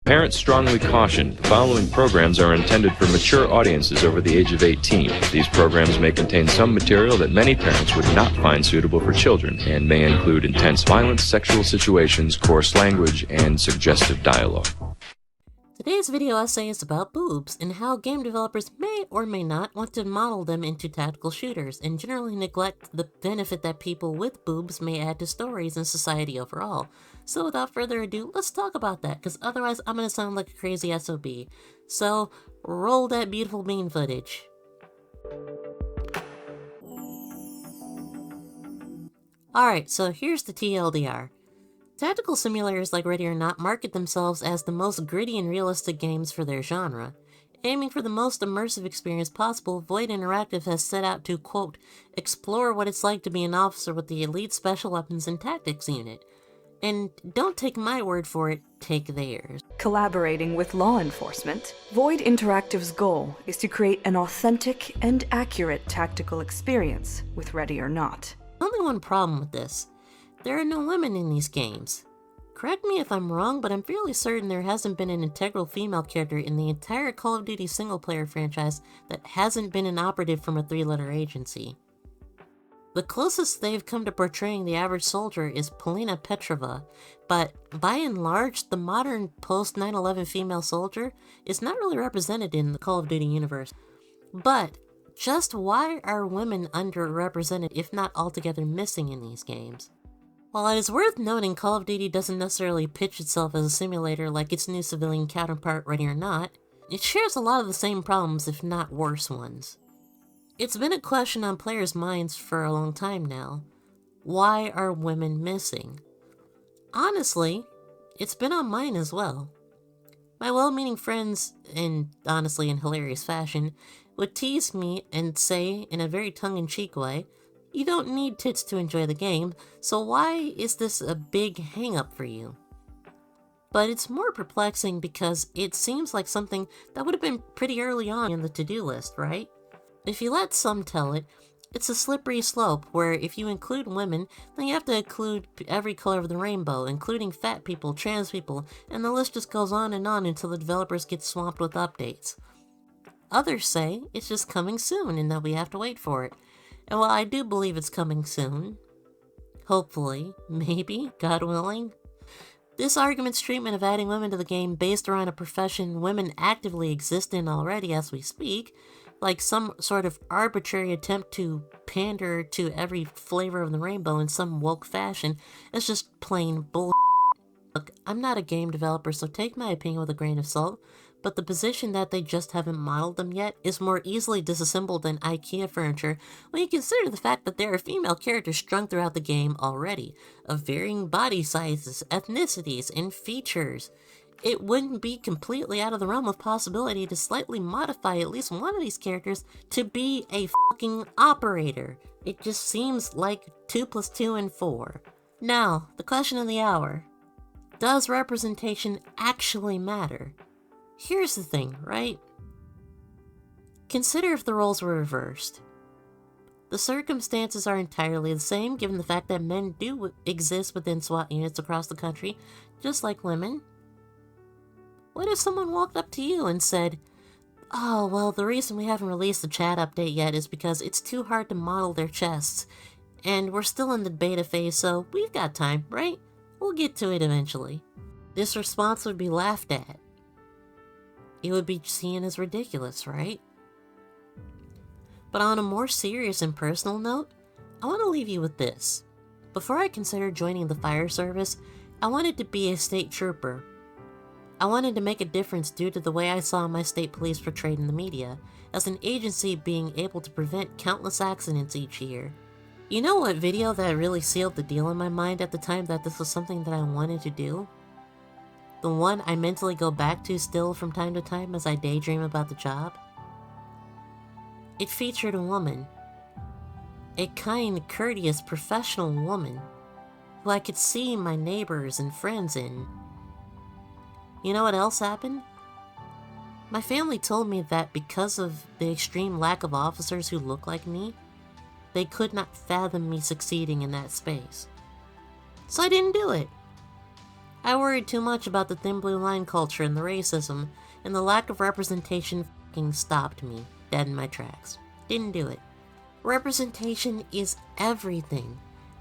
Parents strongly caution the following programs are intended for mature audiences over the age of 18. These programs may contain some material that many parents would not find suitable for children and may include intense violence, sexual situations, coarse language, and suggestive dialogue. Today's video essay is about boobs and how game developers may or may not want to model them into tactical shooters and generally neglect the benefit that people with boobs may add to stories and society overall. So without further ado, let's talk about that, because otherwise I'm going to sound like a crazy SOB. So roll that beautiful bean footage. Alright, so here's the TLDR. Tactical simulators like Ready or Not market themselves as the most gritty and realistic games for their genre. Aiming for the most immersive experience possible, Void Interactive has set out to, quote, explore what it's like to be an officer with the elite special weapons and tactics unit. And don't take my word for it, take theirs. Collaborating with law enforcement, Void Interactive's goal is to create an authentic and accurate tactical experience with Ready or Not. Only one problem with this. There are no women in these games. Correct me if I'm wrong, but I'm fairly certain there hasn't been an integral female character in the entire Call of Duty single-player franchise that hasn't been an operative from a three-letter agency. The closest they've come to portraying the average soldier is Polina Petrova, but by and large, the modern post-9/11 female soldier is not really represented in the Call of Duty universe. But just why are women underrepresented, if not altogether missing in these games? While it is worth noting Call of Duty doesn't necessarily pitch itself as a simulator like its new civilian counterpart Ready or Not, it shares a lot of the same problems, if not worse ones. It's been a question on players' minds for a long time now. Why are women missing? Honestly, it's been on mine as well. My well-meaning friends, and honestly in hilarious fashion, would tease me and say in a very tongue-in-cheek way, you don't need tits to enjoy the game, so why is this a big hang-up for you? But it's more perplexing because it seems like something that would have been pretty early on in the to-do list, right? If you let some tell it, it's a slippery slope where if you include women, then you have to include every color of the rainbow, including fat people, trans people, and the list just goes on until the developers get swamped with updates. Others say it's just coming soon and that we have to wait for it. And while I do believe it's coming soon, hopefully, maybe, God willing, this argument's treatment of adding women to the game based around a profession women actively exist in already as we speak, like some sort of arbitrary attempt to pander to every flavor of the rainbow in some woke fashion, is just plain bull. Look, I'm not a game developer, so take my opinion with a grain of salt, but the position that they just haven't modeled them yet is more easily disassembled than IKEA furniture when you consider the fact that there are female characters strung throughout the game already, of varying body sizes, ethnicities, and features. It wouldn't be completely out of the realm of possibility to slightly modify at least one of these characters to be a fucking operator. It just seems like 2 + 2 and 4. Now, the question of the hour. Does representation actually matter? Here's the thing, right? Consider if the roles were reversed. The circumstances are entirely the same given the fact that men do exist within SWAT units across the country, just like women. What if someone walked up to you and said, oh, well, the reason we haven't released the chat update yet is because it's too hard to model their chests, and we're still in the beta phase, so we've got time, right? We'll get to it eventually. This response would be laughed at. It would be seen as ridiculous, right? But on a more serious and personal note, I want to leave you with this. Before I considered joining the fire service, I wanted to be a state trooper. I wanted to make a difference due to the way I saw my state police portrayed in the media, as an agency being able to prevent countless accidents each year. You know what video that really sealed the deal in my mind at the time that this was something that I wanted to do? The one I mentally go back to still from time to time as I daydream about the job? It featured a woman. A kind, courteous, professional woman who I could see my neighbors and friends in. You know what else happened? My family told me that because of the extreme lack of officers who look like me, they could not fathom me succeeding in that space. So I didn't do it. I worried too much about the thin blue line culture and the racism, and the lack of representation f***ing stopped me dead in my tracks. Didn't do it. Representation is everything.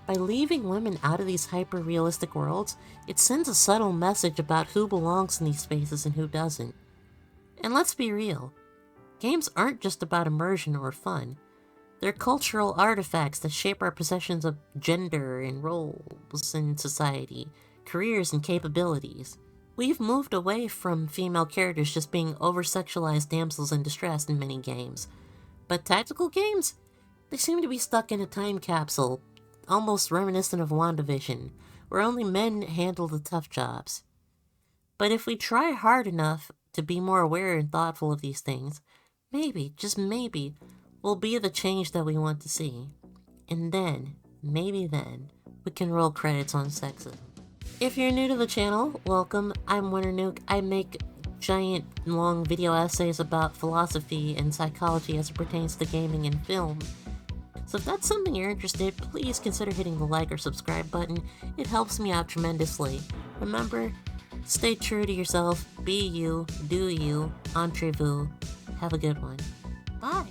By leaving women out of these hyper-realistic worlds, it sends a subtle message about who belongs in these spaces and who doesn't. And let's be real, games aren't just about immersion or fun. They're cultural artifacts that shape our perceptions of gender and roles in society, careers and capabilities. We've moved away from female characters just being over-sexualized damsels in distress in many games. But tactical games? They seem to be stuck in a time capsule, almost reminiscent of WandaVision, where only men handle the tough jobs. But if we try hard enough to be more aware and thoughtful of these things, maybe, just maybe, we'll be the change that we want to see. And then, maybe then, we can roll credits on sexism. If you're new to the channel, welcome. I'm Winter Nuke. I make giant, long video essays about philosophy and psychology as it pertains to gaming and film. So if that's something you're interested, please consider hitting the like or subscribe button. It helps me out tremendously. Remember, stay true to yourself, be you, do you, entrez vous. Have a good one. Bye.